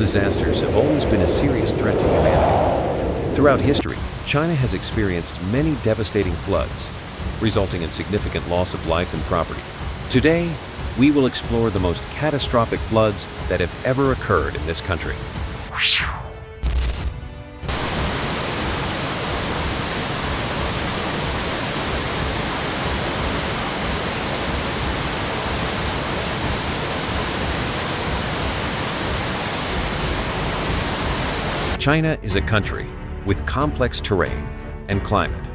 disasters have always been a serious threat to humanity. Throughout history, China has experienced many devastating floods, resulting in significant loss of life and property. Today, we will explore the most catastrophic floods that have ever occurred in this country. China is a country with complex terrain and climate,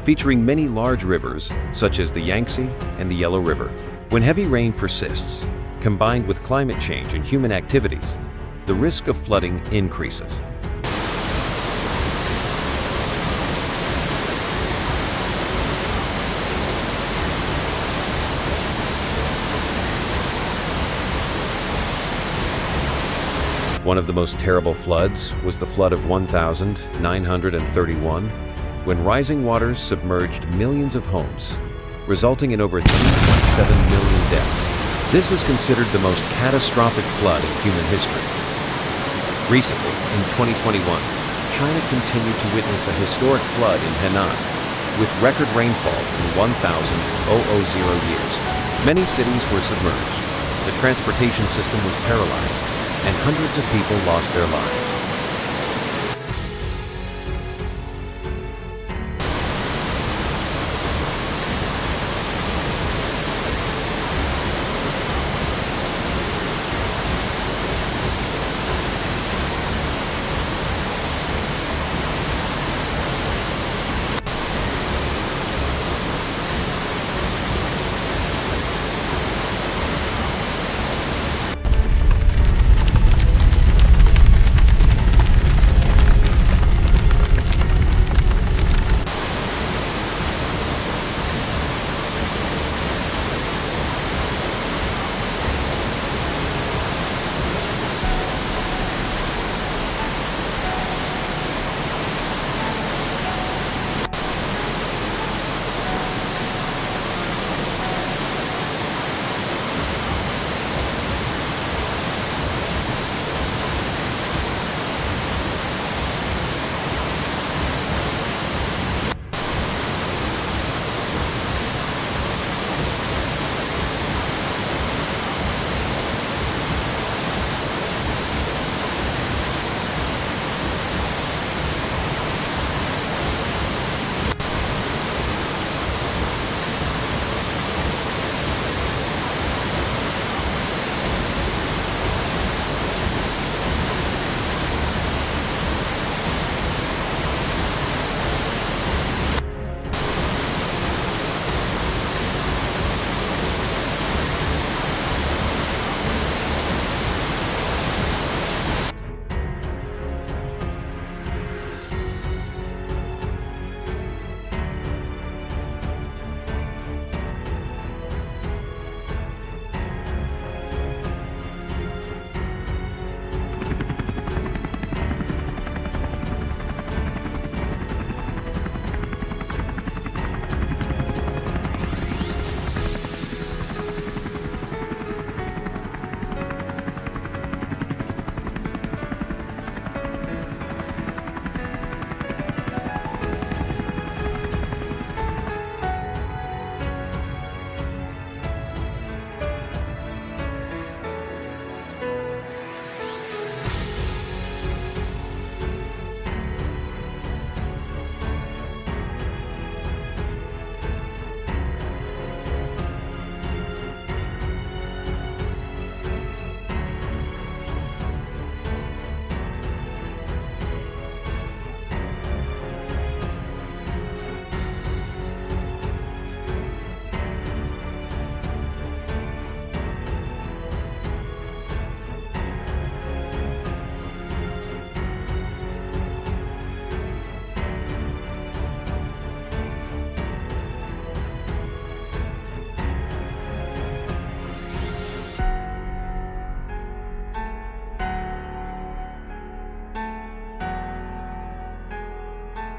featuring many large rivers such as the Yangtze and the Yellow River. When heavy rain persists, combined with climate change and human activities, the risk of flooding increases. One of the most terrible floods was the flood of 1931, when rising waters submerged millions of homes, resulting in over 3.7 million deaths. This is considered the most catastrophic flood in human history. Recently, in 2021, China continued to witness a historic flood in Henan, with record rainfall in 1,000 years. Many cities were submerged, the transportation system was paralyzed, and hundreds of people lost their lives.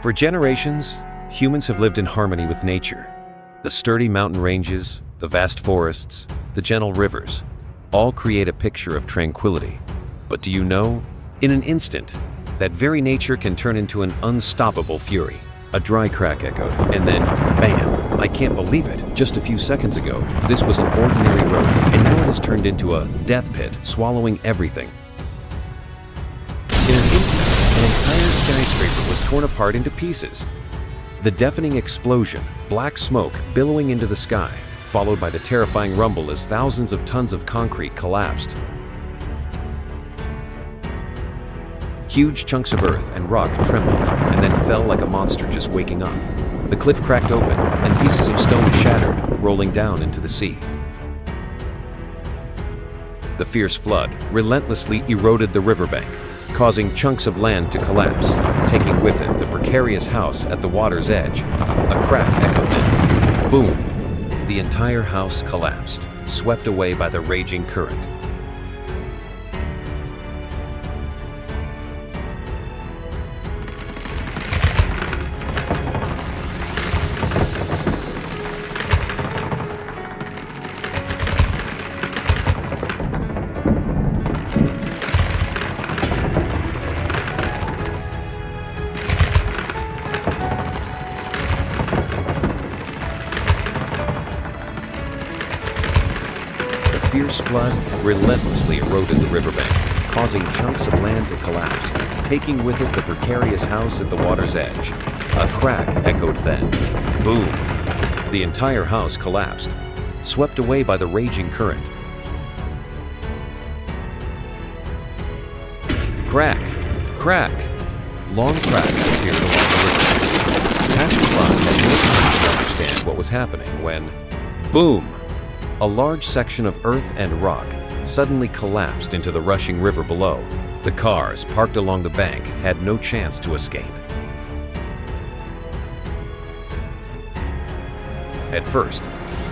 For generations, humans have lived in harmony with nature. The sturdy mountain ranges, the vast forests, the gentle rivers, all create a picture of tranquility. But do you know In an instant, that very nature can turn into an unstoppable fury. A dry crack echoed, and then, bam! I can't believe it. Just a few seconds ago, this was an ordinary road, and now it has turned into a death pit, swallowing everything. In an instant, an entire skyscraper was torn apart into pieces. The deafening explosion, black smoke billowing into the sky, followed by the terrifying rumble as thousands of tons of concrete collapsed. Huge chunks of earth and rock trembled and then fell like a monster just waking up. The cliff cracked open and pieces of stone shattered, rolling down into the sea. The fierce flood relentlessly eroded the riverbank, causing chunks of land to collapse, taking with it the precarious house at the water's edge. A crack echoed then. Boom! The entire house collapsed, swept away by the raging current. The fierce flood relentlessly eroded the riverbank, causing chunks of land to collapse, taking with it the precarious house at the water's edge. A crack echoed then. Boom! The entire house collapsed, swept away by the raging current. Crack! Crack! Long cracks appeared along the riverbank. Passersby had no time to understand what was happening when, boom! A large section of earth and rock suddenly collapsed into the rushing river below. The cars parked along the bank had no chance to escape. At first,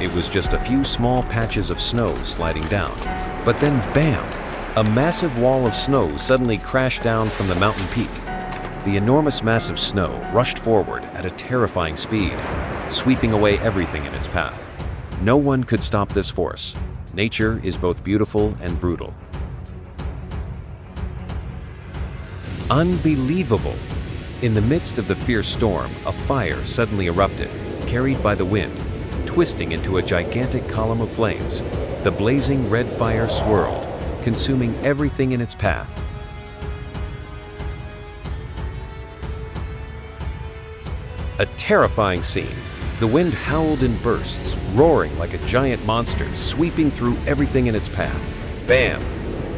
it was just a few small patches of snow sliding down. But then, bam! A massive wall of snow suddenly crashed down from the mountain peak. The enormous mass of snow rushed forward at a terrifying speed, sweeping away everything in its path. No one could stop this force. Nature is both beautiful and brutal. Unbelievable! In the midst of the fierce storm, a fire suddenly erupted, carried by the wind, twisting into a gigantic column of flames. The blazing red fire swirled, consuming everything in its path. A terrifying scene. The wind howled in bursts, roaring like a giant monster, sweeping through everything in its path. Bam!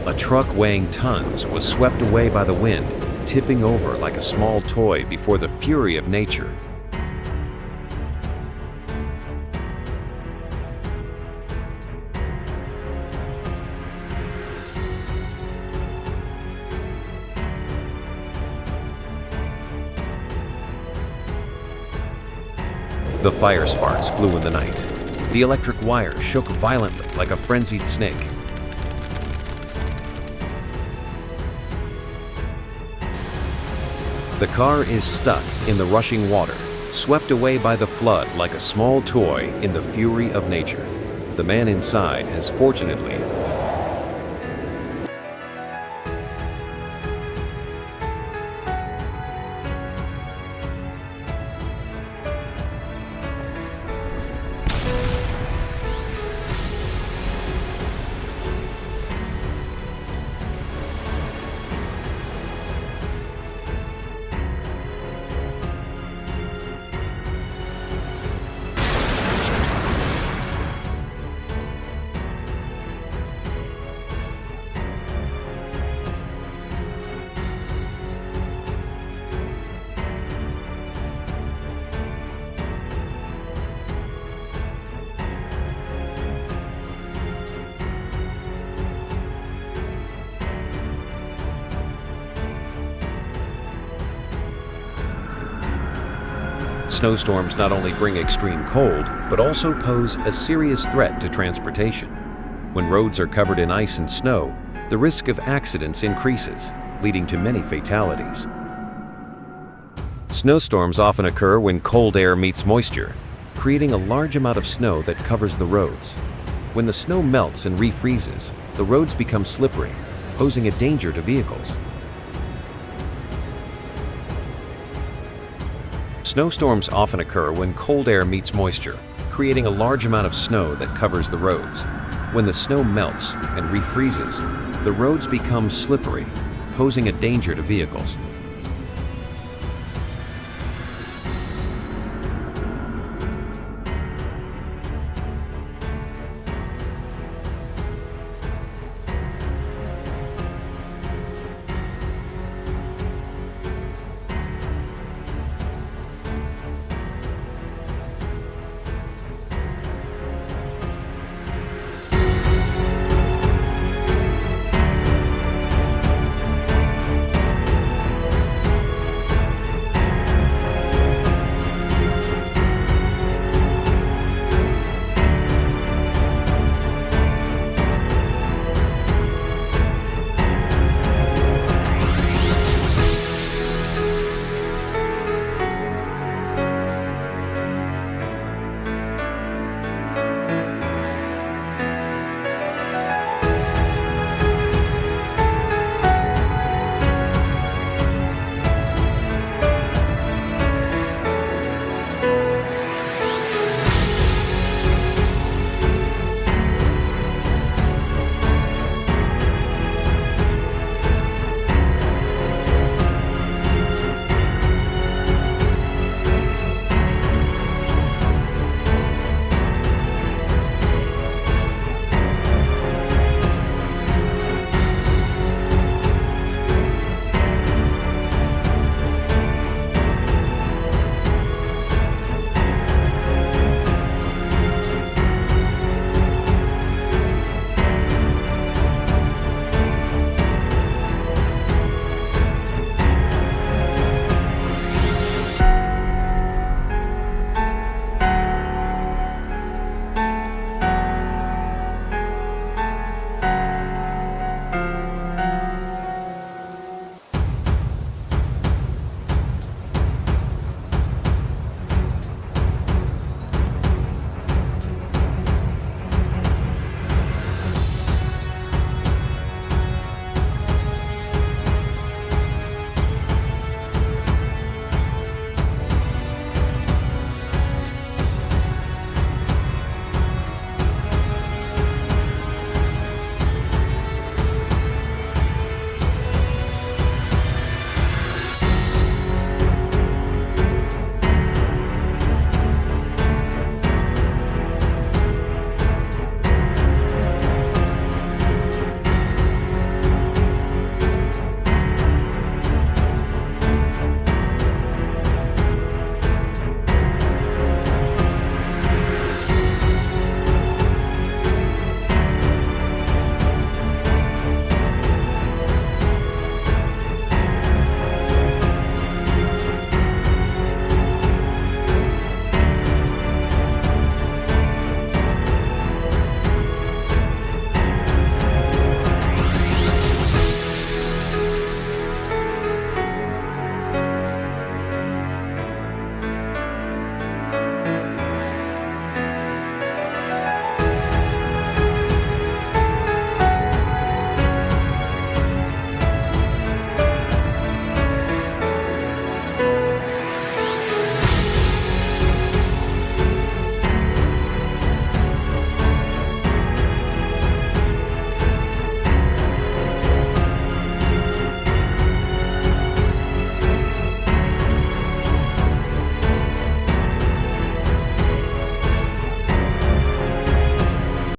A truck weighing tons was swept away by the wind, tipping over like a small toy before the fury of nature. The fire sparks flew in the night. The electric wire shook violently like a frenzied snake. The car is stuck in the rushing water, swept away by the flood like a small toy in the fury of nature. The man inside has fortunately Snowstorms not only bring extreme cold, but also pose a serious threat to transportation. When roads are covered in ice and snow, the risk of accidents increases, leading to many fatalities. Snowstorms often occur when cold air meets moisture, creating a large amount of snow that covers the roads. When the snow melts and refreezes, the roads become slippery, posing a danger to vehicles. Snowstorms often occur when cold air meets moisture, creating a large amount of snow that covers the roads. When the snow melts and refreezes, the roads become slippery, posing a danger to vehicles.